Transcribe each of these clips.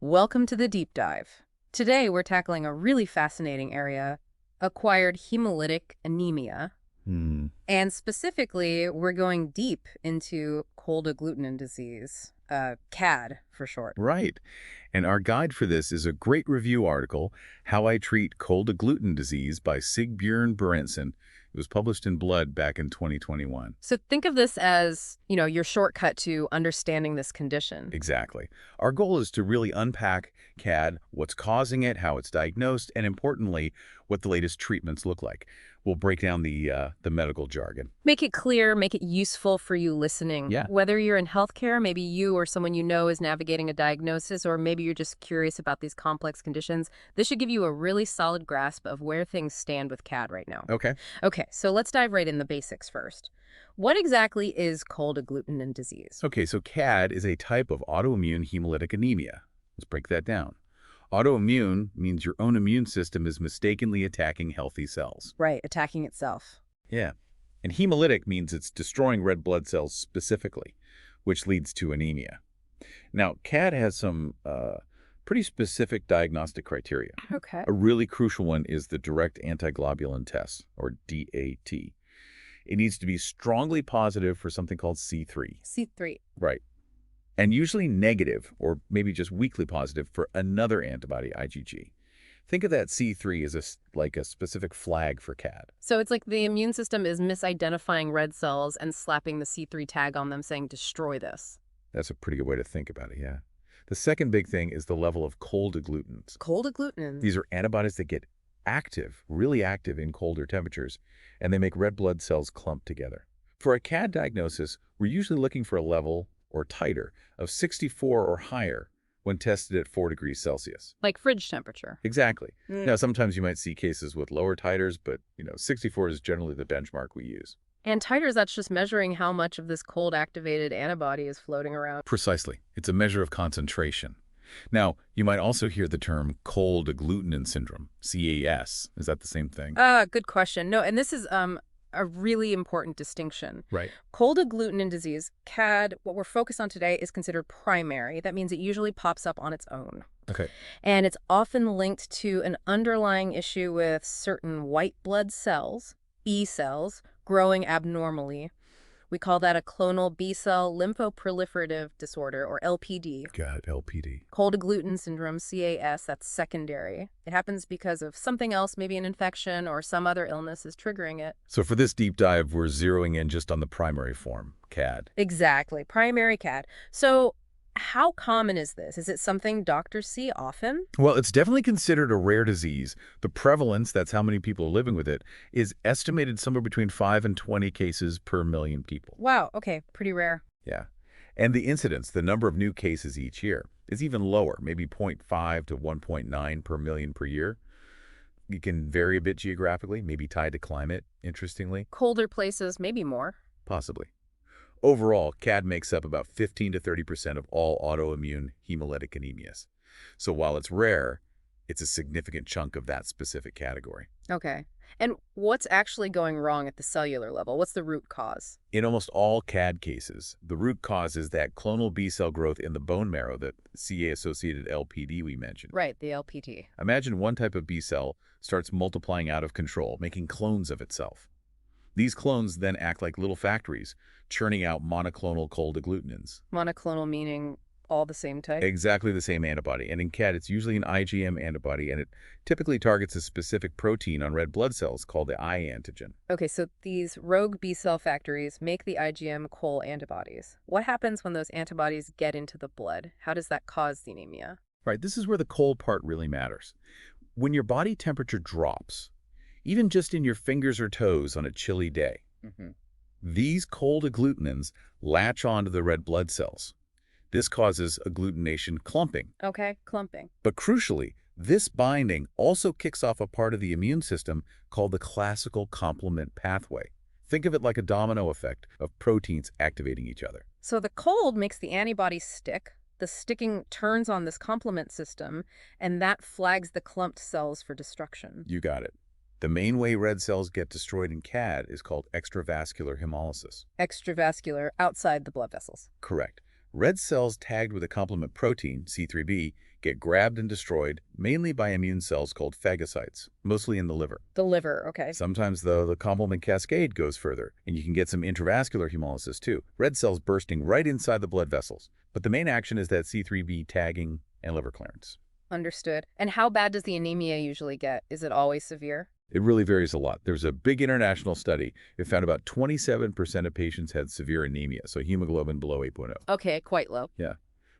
Welcome to the deep dive. Today we're tackling a really fascinating area, acquired hemolytic anemia, Hmm. and specifically we're going deep into cold agglutinin disease, CAD for short. Right. And our guide for this is a great review article, How I Treat Cold Agglutinin Disease by Sigbjørn Berentsen. It was published in Blood back in 2021. So think of this as, your shortcut to understanding this condition. Exactly. Our goal is to really unpack CAD, what's causing it, how it's diagnosed, and importantly, what the latest treatments look like. We'll break down the medical jargon. Make it clear, make it useful for you listening. Yeah. Whether you're in healthcare, maybe you or someone you know is navigating a diagnosis, or maybe you're just curious about these complex conditions, this should give you a really solid grasp of where things stand with CAD right now. Okay. Okay, so let's dive right in the basics first. What exactly is cold agglutinin disease? Okay, so CAD is a type of autoimmune hemolytic anemia. Let's break that down. Autoimmune means your own immune system is mistakenly attacking healthy cells. Right, attacking itself. Yeah. And hemolytic means it's destroying red blood cells specifically, which leads to anemia. Now, CAD has some pretty specific diagnostic criteria. Okay. A really crucial one is the direct antiglobulin test, or DAT. It needs to be strongly positive for something called C3. C3. Right. And usually negative, or maybe just weakly positive, for another antibody, IgG. Think of that C3 as like a specific flag for CAD. So it's like the immune system is misidentifying red cells and slapping the C3 tag on them saying, destroy this. That's a pretty good way to think about it, yeah. The second big thing is the level of cold agglutinins. Cold agglutinin. These are antibodies that get active, really active in colder temperatures, and they make red blood cells clump together. For a CAD diagnosis, we're usually looking for a level, or titer, of 64 or higher when tested at 4 degrees Celsius. Like fridge temperature. Exactly. Now, sometimes you might see cases with lower titers, but 64 is generally the benchmark we use. And titers, that's just measuring how much of this cold-activated antibody is floating around. Precisely. It's a measure of concentration. Now, you might also hear the term cold agglutinin syndrome, CAS. Is that the same thing? Good question. No, and this is a really important distinction. Right. Cold agglutinin disease, CAD, what we're focused on today is considered primary. That means it usually pops up on its own. Okay. And it's often linked to an underlying issue with certain white blood cells, B cells, growing abnormally. We call that a clonal B-cell lymphoproliferative disorder, or LPD. Got it, LPD. Cold agglutinin syndrome, CAS, that's secondary. It happens because of something else, maybe an infection or some other illness is triggering it. So for this deep dive, we're zeroing in just on the primary form, CAD. Exactly, primary CAD. So how common is this? Is it something doctors see often? Well, it's definitely considered a rare disease. The prevalence, that's how many people are living with it, is estimated somewhere between 5 and 20 cases per million people. Wow, okay, pretty rare. Yeah. And the incidence, the number of new cases each year, is even lower, maybe 0.5 to 1.9 per million per year. It can vary a bit geographically, maybe tied to climate, interestingly. Colder places, maybe more. Possibly. Overall, CAD makes up about 15 to 30% of all autoimmune hemolytic anemias. So while it's rare, it's a significant chunk of that specific category. Okay. And what's actually going wrong at the cellular level? What's the root cause? In almost all CAD cases, the root cause is that clonal B-cell growth in the bone marrow, that CA-associated LPD we mentioned. Right, the LPT. Imagine one type of B-cell starts multiplying out of control, making clones of itself. These clones then act like little factories, churning out monoclonal cold agglutinins. Monoclonal meaning all the same type? Exactly the same antibody. And in CAD, it's usually an IgM antibody, and it typically targets a specific protein on red blood cells called the I antigen. Okay, so these rogue B-cell factories make the IgM col antibodies. What happens when those antibodies get into the blood? How does that cause the anemia? Right, this is where the cold part really matters. When your body temperature drops, even just in your fingers or toes on a chilly day, these cold agglutinins latch onto the red blood cells. This causes agglutination clumping. Okay, clumping. But crucially, this binding also kicks off a part of the immune system called the classical complement pathway. Think of it like a domino effect of proteins activating each other. So the cold makes the antibodies stick. The sticking turns on this complement system, and that flags the clumped cells for destruction. You got it. The main way red cells get destroyed in CAD is called extravascular hemolysis. Extravascular, outside the blood vessels. Correct. Red cells tagged with a complement protein, C3b, get grabbed and destroyed, mainly by immune cells called phagocytes, mostly in the liver. The liver, okay. Sometimes, though, the complement cascade goes further, and you can get some intravascular hemolysis too, red cells bursting right inside the blood vessels. But the main action is that C3b tagging and liver clearance. Understood. And how bad does the anemia usually get? Is it always severe? It really varies a lot. There's a big international study. It found about 27% of patients had severe anemia, so hemoglobin below 8.0. Okay, quite low. Yeah.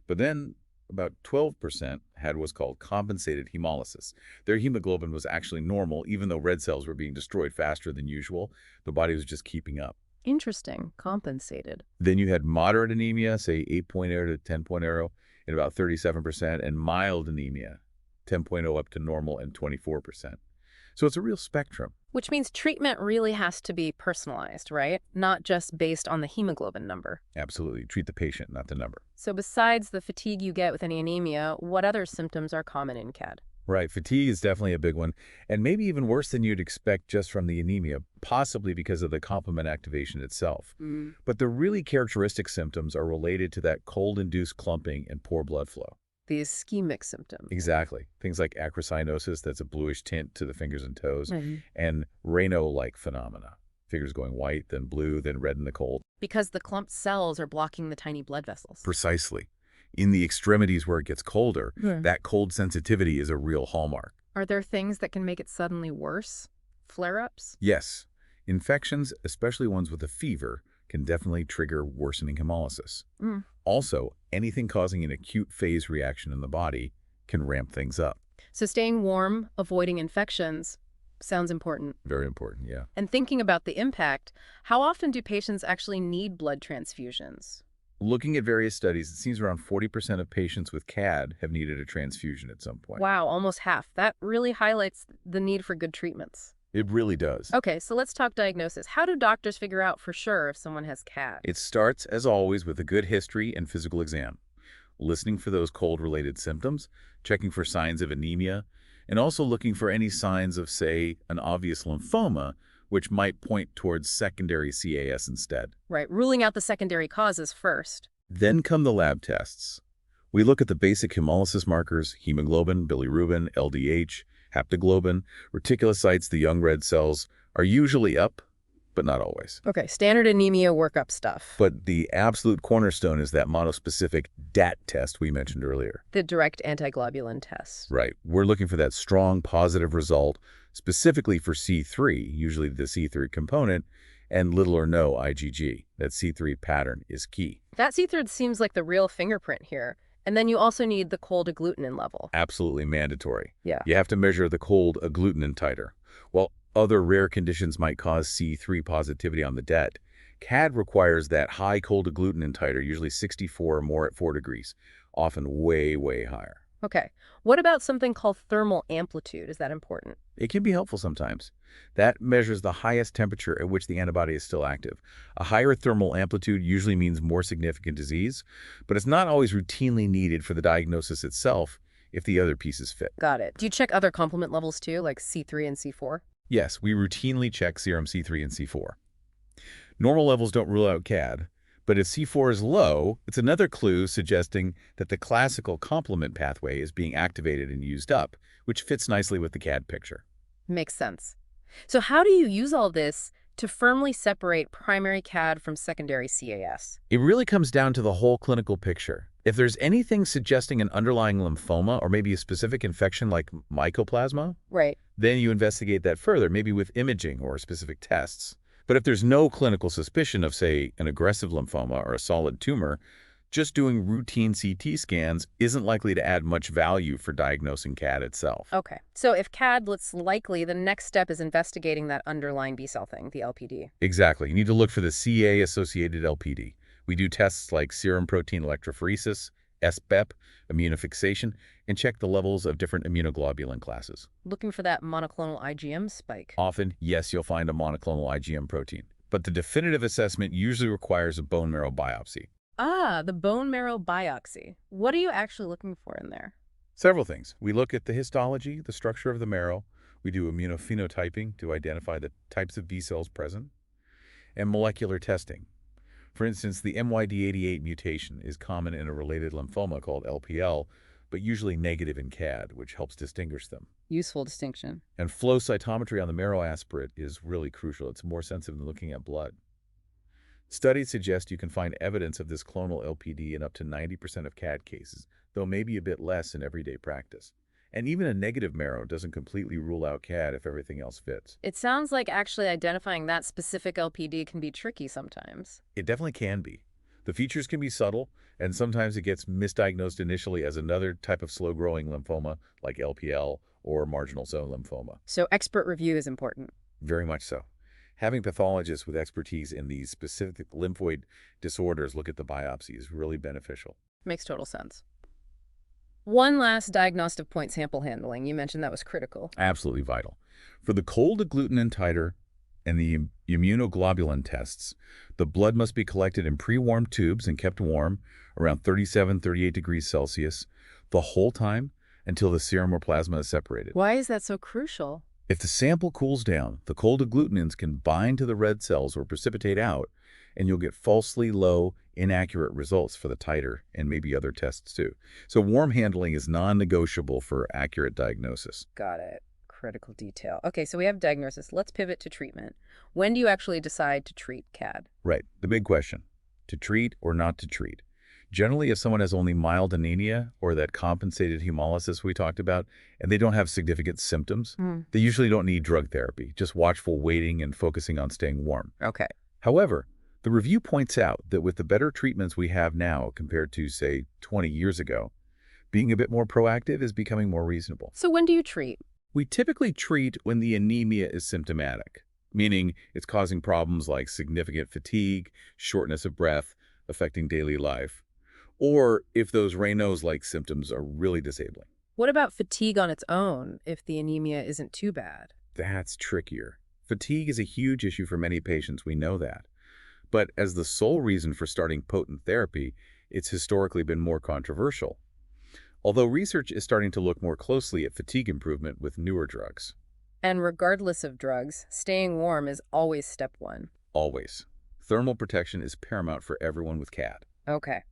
But then about 12% had what's called compensated hemolysis. Their hemoglobin was actually normal, even though red cells were being destroyed faster than usual. The body was just keeping up. Interesting. Compensated. Then you had moderate anemia, say 8.0 to 10.0 in about 37%, and mild anemia, 10.0 up to normal and 24%. So it's a real spectrum. Which means treatment really has to be personalized, right? Not just based on the hemoglobin number. Absolutely. Treat the patient, not the number. So besides the fatigue you get with any anemia, what other symptoms are common in CAD? Right. Fatigue is definitely a big one, and maybe even worse than you'd expect just from the anemia, possibly because of the complement activation itself. But the really characteristic symptoms are related to that cold-induced clumping and poor blood flow. The ischemic symptoms. Exactly. Things like acrocyanosis, that's a bluish tint to the fingers and toes, Mhm. and Raynaud-like phenomena. Fingers going white, then blue, then red in the cold. Because the clumped cells are blocking the tiny blood vessels. Precisely. In the extremities where it gets colder, that cold sensitivity is a real hallmark. Are there things that can make it suddenly worse? Flare-ups? Yes, infections, especially ones with a fever, can definitely trigger worsening hemolysis. Also, anything causing an acute phase reaction in the body can ramp things up. So staying warm, avoiding infections, sounds important. Very important, yeah. And thinking about the impact, how often do patients actually need blood transfusions? Looking at various studies, it seems around 40% of patients with CAD have needed a transfusion at some point. Wow, almost half. That really highlights the need for good treatments. It really does. Okay, so let's talk diagnosis. How do doctors figure out for sure if someone has CAD? It starts, as always, with a good history and physical exam, listening for those cold-related symptoms, checking for signs of anemia, and also looking for any signs of, say, an obvious lymphoma, which might point towards secondary CAS instead. Right, ruling out the secondary causes first. Then come the lab tests. We look at the basic hemolysis markers, hemoglobin, bilirubin, LDH, haptoglobin, reticulocytes, the young red cells, are usually up, but not always. Okay, standard anemia workup stuff. But the absolute cornerstone is that monospecific DAT test we mentioned earlier. The direct antiglobulin test. Right. We're looking for that strong positive result, specifically for C3, usually the C3 component, and little or no IgG. That C3 pattern is key. That C3 seems like the real fingerprint here. And then you also need the cold agglutinin level. Absolutely mandatory. Yeah. You have to measure the cold agglutinin titer. While other rare conditions might cause C3 positivity on the DAT, CAD requires that high cold agglutinin titer, usually 64 or more at 4 degrees, often way, way higher. Okay. What about something called thermal amplitude? Is that important? It can be helpful sometimes. That measures the highest temperature at which the antibody is still active. A higher thermal amplitude usually means more significant disease, but it's not always routinely needed for the diagnosis itself if the other pieces fit. Got it. Do you check other complement levels too, like C3 and C4? Yes, we routinely check serum C3 and C4. Normal levels don't rule out CAD, but if C4 is low, it's another clue suggesting that the classical complement pathway is being activated and used up, which fits nicely with the CAD picture. Makes sense. So how do you use all this to firmly separate primary CAD from secondary CAS? It really comes down to the whole clinical picture. If there's anything suggesting an underlying lymphoma or maybe a specific infection like mycoplasma, Right. then you investigate that further, maybe with imaging or specific tests. But if there's no clinical suspicion of, say, an aggressive lymphoma or a solid tumor, just doing routine CT scans isn't likely to add much value for diagnosing CAD itself. Okay. So if CAD looks likely, the next step is investigating that underlying B-cell thing, the LPD. Exactly. You need to look for the CA-associated LPD. We do tests like serum protein electrophoresis, SBEP, immunofixation, and check the levels of different immunoglobulin classes. Looking for that monoclonal IgM spike. Often, yes, you'll find a monoclonal IgM protein, but the definitive assessment usually requires a bone marrow biopsy. Ah, the bone marrow biopsy. What are you actually looking for in there? Several things. We look at the histology, the structure of the marrow. We do immunophenotyping to identify the types of B cells present, and molecular testing. For instance, the MYD88 mutation is common in a related lymphoma called LPL, but usually negative in CAD, which helps distinguish them. Useful distinction. And flow cytometry on the marrow aspirate is really crucial. It's more sensitive than looking at blood. Studies suggest you can find evidence of this clonal LPD in up to 90% of CAD cases, though maybe a bit less in everyday practice. And even a negative marrow doesn't completely rule out CAD if everything else fits. It sounds like actually identifying that specific LPD can be tricky sometimes. It definitely can be. The features can be subtle, and sometimes it gets misdiagnosed initially as another type of slow-growing lymphoma, like LPL or marginal zone lymphoma. So expert review is important. Very much so. Having pathologists with expertise in these specific lymphoid disorders look at the biopsy is really beneficial. Makes total sense. One last diagnostic point, sample handling. You mentioned that was critical. Absolutely vital. For the cold agglutinin titer and the immunoglobulin tests, the blood must be collected in pre-warmed tubes and kept warm around 37, 38 degrees Celsius the whole time until the serum or plasma is separated. Why is that so crucial? If the sample cools down, the cold agglutinins can bind to the red cells or precipitate out, and you'll get falsely low, inaccurate results for the titer and maybe other tests too. So warm handling is non-negotiable for accurate diagnosis. Got it. Critical detail. Okay, so we have diagnosis. Let's pivot to treatment. When do you actually decide to treat CAD? Right, the big question, to treat or not to treat. Generally, if someone has only mild anemia or that compensated hemolysis we talked about, and they don't have significant symptoms, they usually don't need drug therapy, just watchful waiting and focusing on staying warm. Okay. However, the review points out that with the better treatments we have now compared to, say, 20 years ago, being a bit more proactive is becoming more reasonable. So when do you treat? We typically treat when the anemia is symptomatic, meaning it's causing problems like significant fatigue, shortness of breath, affecting daily life, or if those Raynaud's-like symptoms are really disabling. What about fatigue on its own if the anemia isn't too bad? That's trickier. Fatigue is a huge issue for many patients, we know that. But as the sole reason for starting potent therapy, it's historically been more controversial. Although research is starting to look more closely at fatigue improvement with newer drugs. And regardless of drugs, staying warm is always step one. Always. Thermal protection is paramount for everyone with CAD. Okay.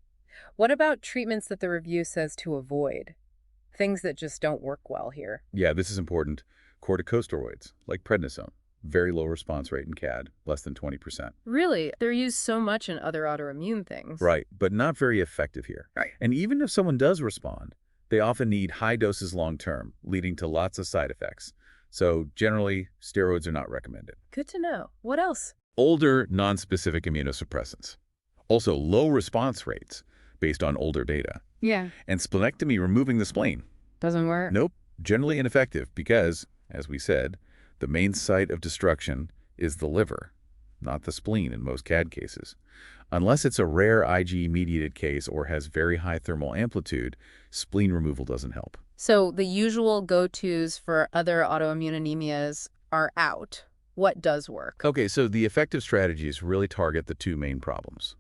What about treatments that the review says to avoid? Things that just don't work well here. Yeah, this is important. Corticosteroids, like prednisone. Very low response rate in CAD, less than 20%. Really? They're used so much in other autoimmune things. Right, but not very effective here. Right. And even if someone does respond, they often need high doses long-term, leading to lots of side effects. So generally, steroids are not recommended. Good to know. What else? Older, non-specific immunosuppressants. Also, low response rates based on older data. Yeah. And splenectomy, removing the spleen. Doesn't work. Nope, generally ineffective because, as we said, the main site of destruction is the liver, not the spleen in most CAD cases. Unless it's a rare IgE-mediated case or has very high thermal amplitude, spleen removal doesn't help. So the usual go-tos for other autoimmune anemias are out. What does work? Okay, so the effective strategies really target the two main problems.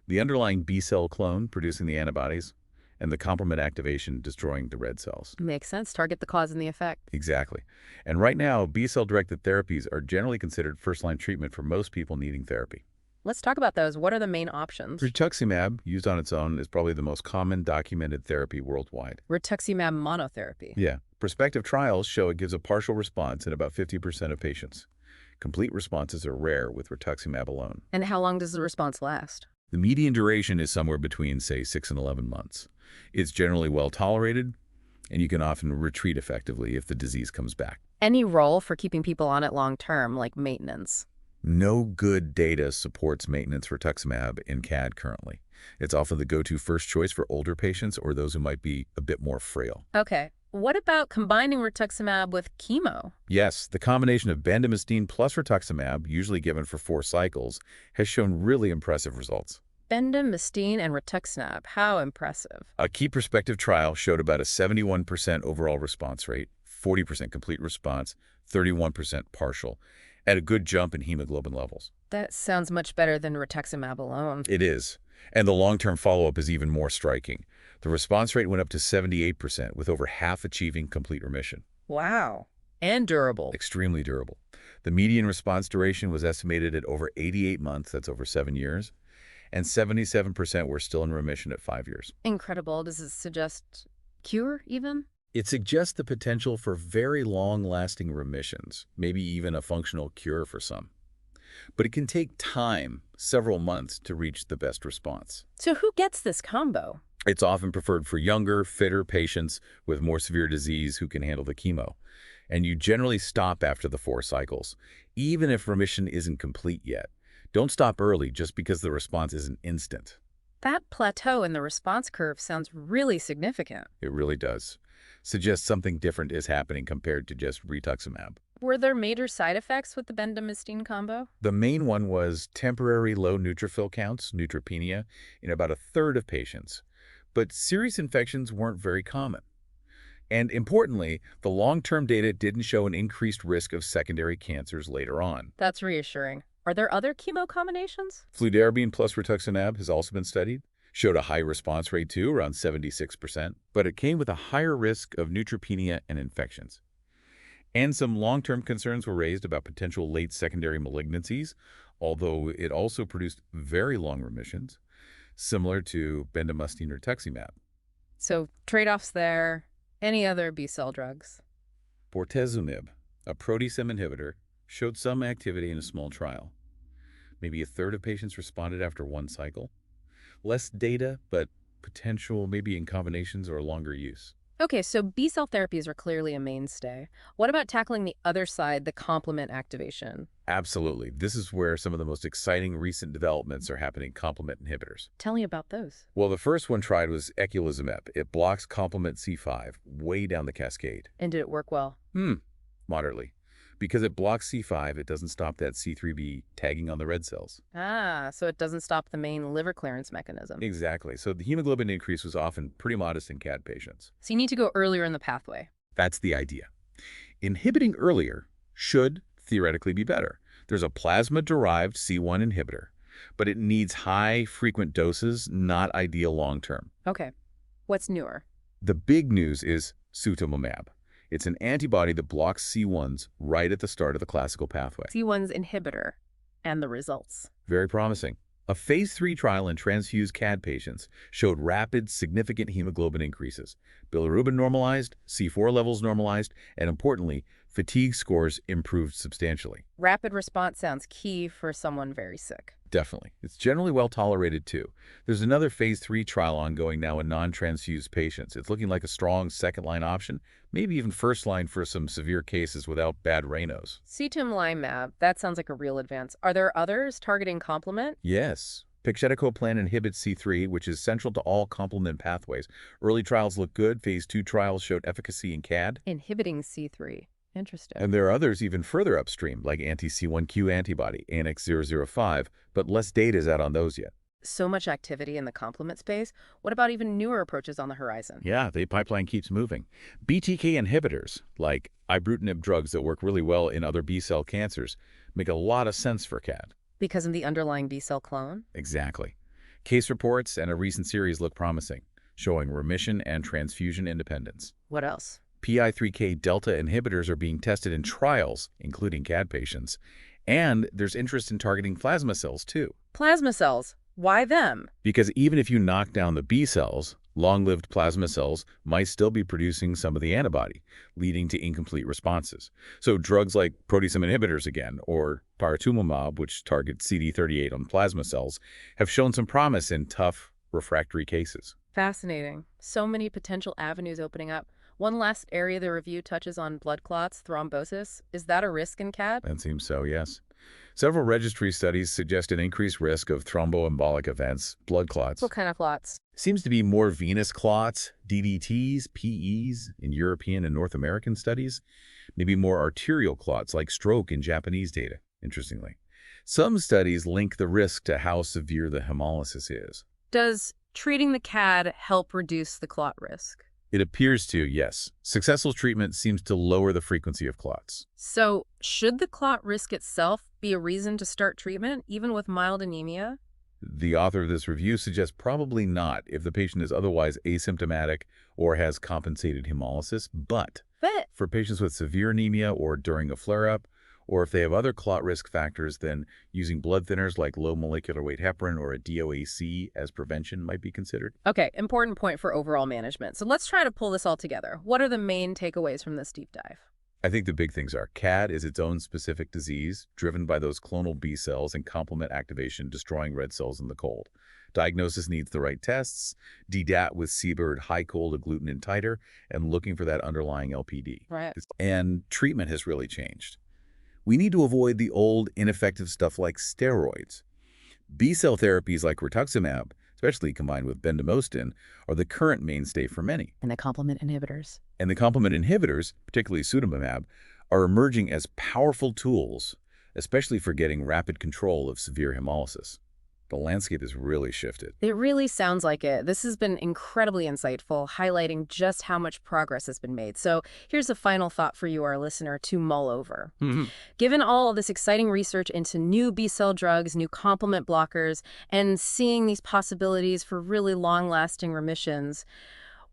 The underlying B-cell clone producing the antibodies, and the complement activation destroying the red cells. Makes sense. Target the cause and the effect. Exactly. And right now, B-cell-directed therapies are generally considered first-line treatment for most people needing therapy. Let's talk about those. What are the main options? Rituximab, used on its own, is probably the most common documented therapy worldwide. Rituximab monotherapy. Yeah. Prospective trials show it gives a partial response in about 50% of patients. Complete responses are rare with rituximab alone. And how long does the response last? The median duration is somewhere between, say, 6 and 11 months. It's generally well tolerated, and you can often retreat effectively if the disease comes back. Any role for keeping people on it long-term, like maintenance? No good data supports maintenance rituximab in CAD currently. It's often the go-to first choice for older patients or those who might be a bit more frail. Okay. What about combining rituximab with chemo? Yes, the combination of bendamustine plus rituximab, usually given for 4 cycles, has shown really impressive results. Bendamustine and rituximab. How impressive. A key prospective trial showed about a 71% overall response rate, 40% complete response, 31% partial, at a good jump in hemoglobin levels. That sounds much better than rituximab alone. It is. And the long-term follow-up is even more striking. The response rate went up to 78%, with over half achieving complete remission. Wow. And durable. Extremely durable. The median response duration was estimated at over 88 months, that's over 7 years, and 77% were still in remission at 5 years. Incredible. Does it suggest Cure, even? It suggests the potential for very long-lasting remissions, maybe even a functional cure for some. But it can take time, several months, to reach the best response. So who gets this combo? It's often preferred for younger, fitter patients with more severe disease who can handle the chemo. And you generally stop after the 4 cycles, even if remission isn't complete yet. Don't stop early just because the response isn't instant. That plateau in the response curve sounds really significant. It really does. Suggests something different is happening compared to just rituximab. Were there major side effects with the bendamustine combo? The main one was temporary low neutrophil counts, neutropenia, in about a third of patients. But serious infections weren't very common. And importantly, the long-term data didn't show an increased risk of secondary cancers later on. That's reassuring. Are there other chemo combinations? Fludarabine plus rituximab has also been studied. Showed a high response rate too, around 76%, but it came with a higher risk of neutropenia and infections. And some long-term concerns were raised about potential late secondary malignancies, although it also produced very long remissions, similar to bendamustine rituximab. So trade-offs there. Any other B-cell drugs? Bortezomib, a proteasome inhibitor, showed some activity in a small trial. Maybe a third of patients responded after 1 cycle. Less data, but potential maybe in combinations or longer use. Okay, so B-cell therapies are clearly a mainstay. What about tackling the other side, the complement activation? Absolutely. This is where some of the most exciting recent developments are happening, complement inhibitors. Tell me about those. Well, the first one tried was Agglutinin. It blocks complement C5 way down the cascade. And did it work well? Moderately. Because it blocks C5, it doesn't stop that C3b tagging on the red cells. Ah, so it doesn't stop the main liver clearance mechanism. Exactly. So the hemoglobin increase was often pretty modest in CAD patients. So you need to go earlier in the pathway. That's the idea. Inhibiting earlier should theoretically be better. There's a plasma-derived C1 inhibitor, but it needs high, frequent doses, not ideal long-term. Okay. What's newer? The big news is sutimlimab. It's an antibody that blocks C1s right at the start of the classical pathway. C1's inhibitor and the results. Very promising. A phase 3 trial in transfused CAD patients showed rapid, significant hemoglobin increases. Bilirubin normalized, C4 levels normalized, and importantly, fatigue scores improved substantially. Rapid response sounds key for someone very sick. Definitely. It's generally well tolerated too. There's another phase 3 trial ongoing now in non-transfused patients. It's looking like a strong second-line option, maybe even first-line for some severe cases without bad Raynaud's. Sutimlimab, that sounds like a real advance. Are there others targeting complement? Yes. Pegcetacoplan inhibits C3, which is central to all complement pathways. Early trials look good. Phase 2 trials showed efficacy in CAD. Inhibiting C3. Interesting. And there are others even further upstream, like anti-C1q antibody, Annex-005, but less data is out on those yet. So much activity in the complement space. What about even newer approaches on the horizon? Yeah, the pipeline keeps moving. BTK inhibitors, like ibrutinib drugs that work really well in other B-cell cancers, make a lot of sense for CAD. Because of the underlying B-cell clone? Exactly. Case reports and a recent series look promising, showing remission and transfusion independence. What else? PI3K delta inhibitors are being tested in trials, including CAD patients. And there's interest in targeting plasma cells, too. Plasma cells. Why them? Because even if you knock down the B cells, long-lived plasma cells might still be producing some of the antibody, leading to incomplete responses. So drugs like proteasome inhibitors again, or daratumumab, which targets CD38 on plasma cells, have shown some promise in tough, refractory cases. Fascinating. So many potential avenues opening up. One last area the review touches on blood clots, thrombosis. Is that a risk in CAD? That seems so, yes. Several registry studies suggest an increased risk of thromboembolic events, blood clots. What kind of clots? Seems to be more venous clots, DVTs, PEs in European and North American studies. Maybe more arterial clots like stroke in Japanese data, interestingly. Some studies link the risk to how severe the hemolysis is. Does treating the CAD help reduce the clot risk? It appears to, yes. Successful treatment seems to lower the frequency of clots. So, should the clot risk itself be a reason to start treatment, even with mild anemia? The author of this review suggests probably not if the patient is otherwise asymptomatic or has compensated hemolysis, but for patients with severe anemia or during a flare-up, Or if they have other clot risk factors, then using blood thinners like low molecular weight heparin or a DOAC as prevention might be considered. Okay, important point for overall management. So let's try to pull this all together. What are the main takeaways from this deep dive? I think the big things are CAD is its own specific disease driven by those clonal B cells and complement activation destroying red cells in the cold. Diagnosis needs the right tests, DDAT with Seabird high cold agglutinin titer, and looking for that underlying LPD. Right. And treatment has really changed. We need to avoid the old, ineffective stuff like steroids. B-cell therapies like rituximab, especially combined with bendamustine, are the current mainstay for many. And the complement inhibitors. And the complement inhibitors, particularly sudocimab, are emerging as powerful tools, especially for getting rapid control of severe hemolysis. The landscape has really shifted. It really sounds like it. This has been incredibly insightful, highlighting just how much progress has been made. So here's a final thought for you, our listener, to mull over. Given all of this exciting research into new B-cell drugs, new complement blockers, and seeing these possibilities for really long-lasting remissions,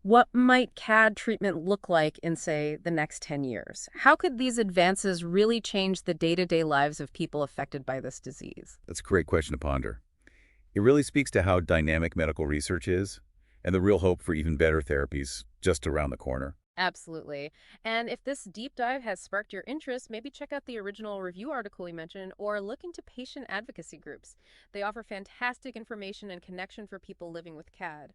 what might CAD treatment look like in, say, the next 10 years? How could these advances really change the day-to-day lives of people affected by this disease? That's a great question to ponder. It really speaks to how dynamic medical research is and the real hope for even better therapies just around the corner. Absolutely. And if this deep dive has sparked your interest, maybe check out the original review article we mentioned or look into patient advocacy groups. They offer fantastic information and connection for people living with CAD.